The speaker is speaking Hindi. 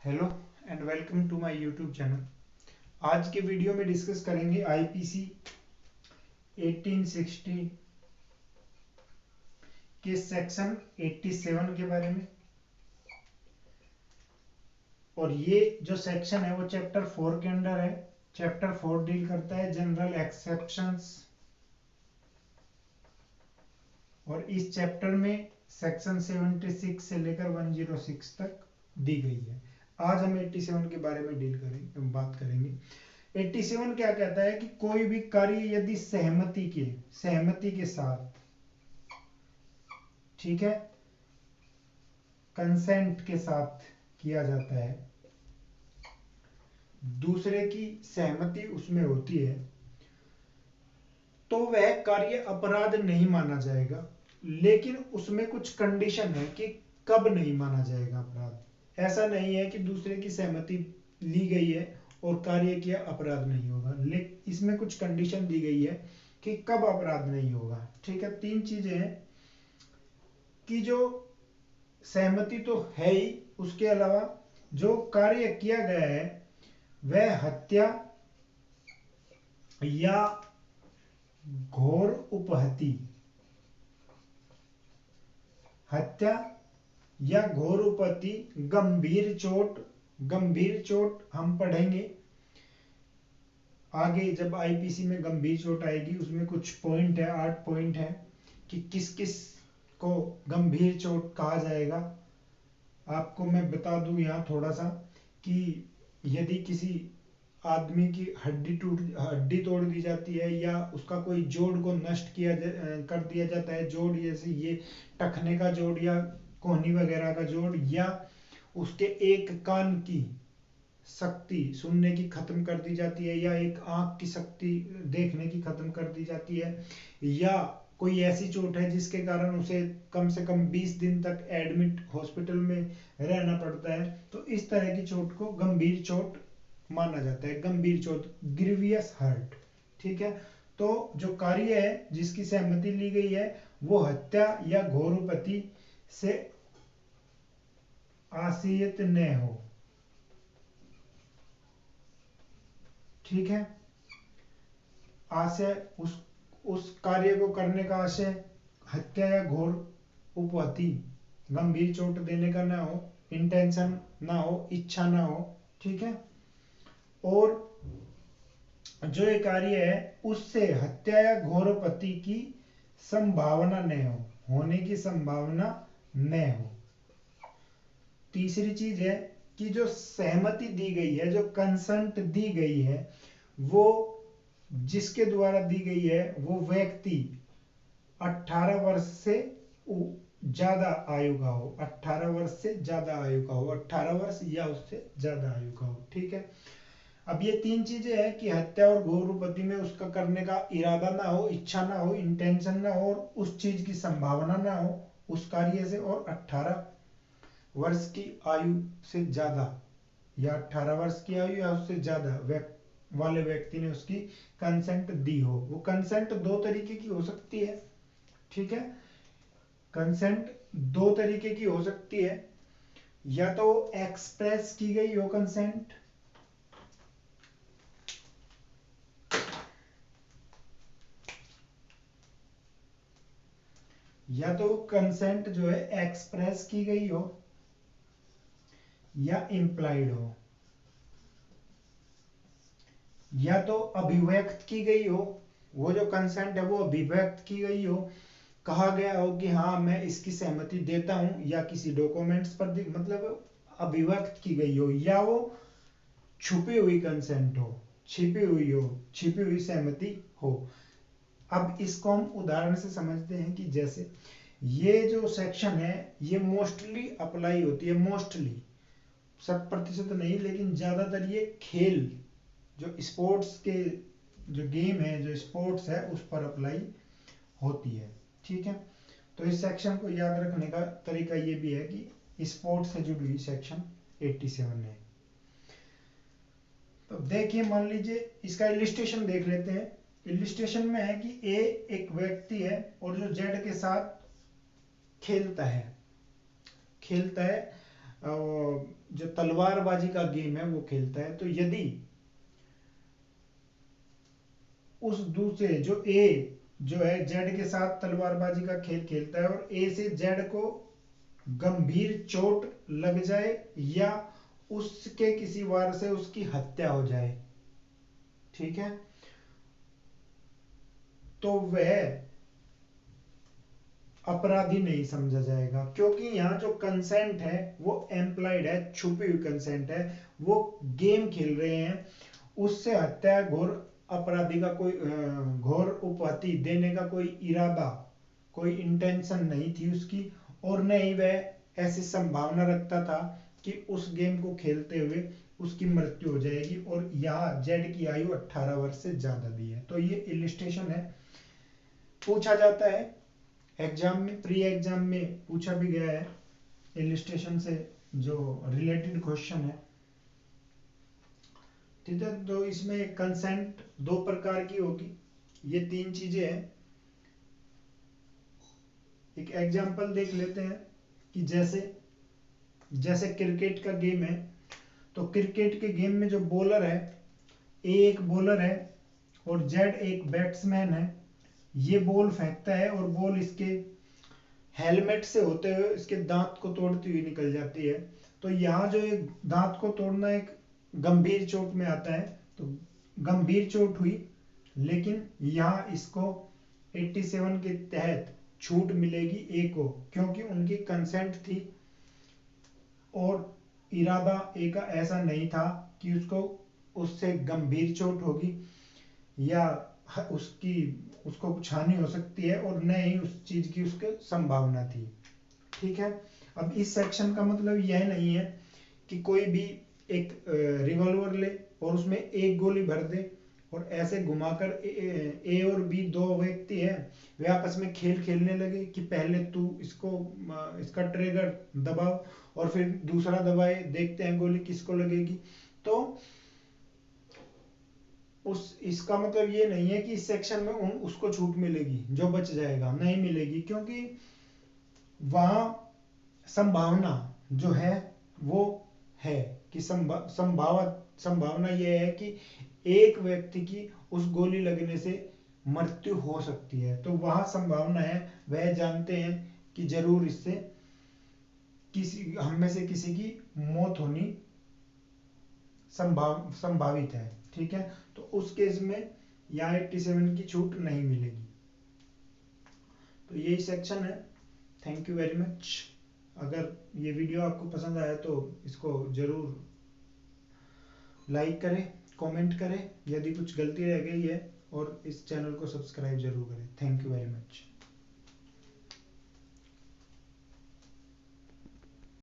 Hello and welcome to my YouTube channel. आज के वीडियो में डिस्कस करेंगे आईपीसी 1860 के सेक्शन 87 के बारे में। और ये जो सेक्शन है वो चैप्टर 4 के अंडर है। चैप्टर 4 डील करता है जनरल एक्सेप्शंस, और इस चैप्टर में सेक्शन 76 से लेकर 106 तक दी गई है। आज हम 87 के बारे में बात करेंगे। 87 क्या कहता है कि कोई भी कार्य यदि सहमति के साथ, ठीक है, कंसेंट के साथ किया जाता है, दूसरे की सहमति उसमें होती है, तो वह कार्य अपराध नहीं माना जाएगा। लेकिन उसमें कुछ कंडीशन है कि कब नहीं माना जाएगा अपराध। ऐसा नहीं है कि दूसरे की सहमति ली गई है और कार्य किया, अपराध नहीं होगा। लेकिन इसमें कुछ कंडीशन दी गई है कि कब अपराध नहीं होगा। ठीक है, 3 चीजें हैं कि जो सहमति तो है ही, उसके अलावा जो कार्य किया गया है वह हत्या या घोर उपहति, हत्या या घोर उपहति, गंभीर चोट हम पढ़ेंगे आगे जब आईपीसी में गंभीर चोट आएगी। उसमें कुछ पॉइंट है, 8 पॉइंट है कि किस किस को गंभीर चोट कहा जाएगा। आपको मैं बता दूं यहाँ थोड़ा सा कि यदि किसी आदमी की हड्डी तोड़ दी जाती है या उसका कोई जोड़ को नष्ट कर दिया जाता है, जोड़ जैसे ये टखने का जोड़ या कोहनी वगैरह का जोड़, या उसके एक कान की शक्ति सुनने की खत्म कर दी जाती है, या एक आंख की शक्ति देखने की खत्म कर दी जाती है, या कोई ऐसी चोट है जिसके कारण उसे कम से कम 20 दिन तक एडमिट हॉस्पिटल में रहना पड़ता है, तो इस तरह की चोट को गंभीर चोट माना जाता है। गंभीर चोट, ग्रीवियस हर्ट। ठीक है, तो जो कार्य है जिसकी सहमति ली गई है वो हत्या या घोरोपति से आशयित न हो। ठीक है, आशय उस कार्य को करने का आशय हत्या या घोर उपहति, गंभीर चोट देने का ना हो, इंटेंशन ना हो, इच्छा ना हो। ठीक है, और जो ये कार्य है उससे हत्या या घोरोपति की संभावना न हो, होने की संभावना न हो। तीसरी चीज है कि जो सहमति दी गई है, जो कंसेंट दी गई है, वो जिसके द्वारा दी गई है वो व्यक्ति 18 वर्ष से ज्यादा आयु का हो, 18 वर्ष से ज्यादा आयु का हो, 18 वर्ष या उससे ज्यादा आयु का हो। ठीक है, अब ये 3 चीजें हैं कि हत्या और घोरोपति में उसका करने का इरादा ना हो, इच्छा ना हो, इंटेंशन ना हो, और उस चीज की संभावना ना हो उस कार्य से, और 18 वर्ष की आयु से ज्यादा, या 18 वर्ष की आयु या उससे ज्यादा वाले व्यक्ति ने उसकी कंसेंट दी हो। वो कंसेंट 2 तरीके की हो सकती है। ठीक है, कंसेंट 2 तरीके की हो सकती है, या तो एक्सप्रेस की गई हो कंसेंट, या तो कंसेंट जो है एक्सप्रेस की गई हो या इम्प्लाइड हो, या तो अभिव्यक्त की गई हो। वो जो कंसेंट है वो अभिव्यक्त की गई हो, कहा गया हो कि हाँ मैं इसकी सहमति देता हूं, या किसी डॉक्यूमेंट्स पर मतलब अभिव्यक्त की गई हो, या वो छुपी हुई कंसेंट हो, छिपी हुई सहमति हो। अब इसको हम उदाहरण से समझते हैं कि जैसे ये जो सेक्शन है ये मोस्टली अप्लाई होती है, मोस्टली 100% नहीं लेकिन ज्यादातर ये खेल, जो स्पोर्ट्स के जो गेम है, जो स्पोर्ट्स है उस पर अप्लाई होती है। ठीक है, तो इस सेक्शन को याद रखने का तरीका ये भी है कि स्पोर्ट्स से जुड़ी हुई सेक्शन 87 है। तो देखिए, मान लीजिए इसका इलिस्ट्रेशन देख लेते हैं। इलिस्ट्रेशन में है कि ए एक व्यक्ति है और जो जेड के साथ खेलता है जो तलवारबाजी का गेम है वो खेलता है, तो यदि उस दूसरे जो ए जो है जेड के साथ तलवारबाजी का खेल खेलता है और ए से जेड को गंभीर चोट लग जाए या उसके किसी वार से उसकी हत्या हो जाए, ठीक है, तो वह अपराधी नहीं समझा जाएगा, क्योंकि यहाँ जो कंसेंट है वो एम्प्लॉयड है, छुपी हुई कंसेंट है, वो गेम खेल रहे हैं, उससे हत्या घोर अपराधी का कोई घोर उपहति देने का कोई इरादा, कोई इंटेंशन नहीं थी उसकी, और न ही वह ऐसी संभावना रखता था कि उस गेम को खेलते हुए उसकी मृत्यु हो जाएगी, और यहाँ जेड की आयु 18 वर्ष से ज्यादा भी है। तो ये इलिस्ट्रेशन है, पूछा जाता है एग्जाम में, प्री एग्जाम में पूछा भी गया है इलिस्ट्रेशन से जो रिलेटेड क्वेश्चन है, ठीक है। तो इसमें कंसेंट दो प्रकार की होगी, ये तीन चीजें हैं। एक एग्जांपल देख लेते हैं कि जैसे क्रिकेट का गेम है, तो क्रिकेट के गेम में जो बॉलर है, ए एक बॉलर है और जेड एक बैट्समैन है, ये बॉल फेंकता है और बॉल इसके हेलमेट से होते हुए इसके दांत को तोड़ती हुई निकल जाती है। तो यहाँ जो एक दांत को तोड़ना एक गंभीर चोट में आता है, तो गंभीर चोट हुई, लेकिन यहाँ इसको 87 के तहत छूट मिलेगी ए को, क्योंकि उनकी कंसेंट थी और इरादा ए का ऐसा नहीं था कि उससे गंभीर चोट होगी या उसको कुछ हानि हो सकती है, और न ही उस चीज की उसके संभावना थी, ठीक है। अब इस सेक्शन का मतलब यह नहीं है कि कोई भी एक रिवॉल्वर ले और उसमें एक गोली भर दे और ऐसे घुमाकर ए और बी दो व्यक्ति हैं, वे आपस में खेल खेलने लगे कि पहले तू इसका ट्रिगर दबाओ और फिर दूसरा दबाए, देखते हैं गोली किसको लगेगी। तो इसका मतलब ये नहीं है कि इस सेक्शन में उसको छूट मिलेगी, जो बच जाएगा नहीं मिलेगी, क्योंकि वहां संभावना जो है वो है कि संभावना यह है कि एक व्यक्ति की उस गोली लगने से मृत्यु हो सकती है, तो वहां संभावना है, वह जानते हैं कि जरूर इससे हम में से किसी की मौत होनी संभावित है, ठीक है। तो उस केस में यहाँ 87 की छूट नहीं मिलेगी। तो यही सेक्शन है। Thank you very much. अगर ये वीडियो आपको पसंद आया तो इसको जरूर लाइक करें, कमेंट करें यदि कुछ गलती रह गई है, और इस चैनल को सब्सक्राइब जरूर करें। Thank you very much.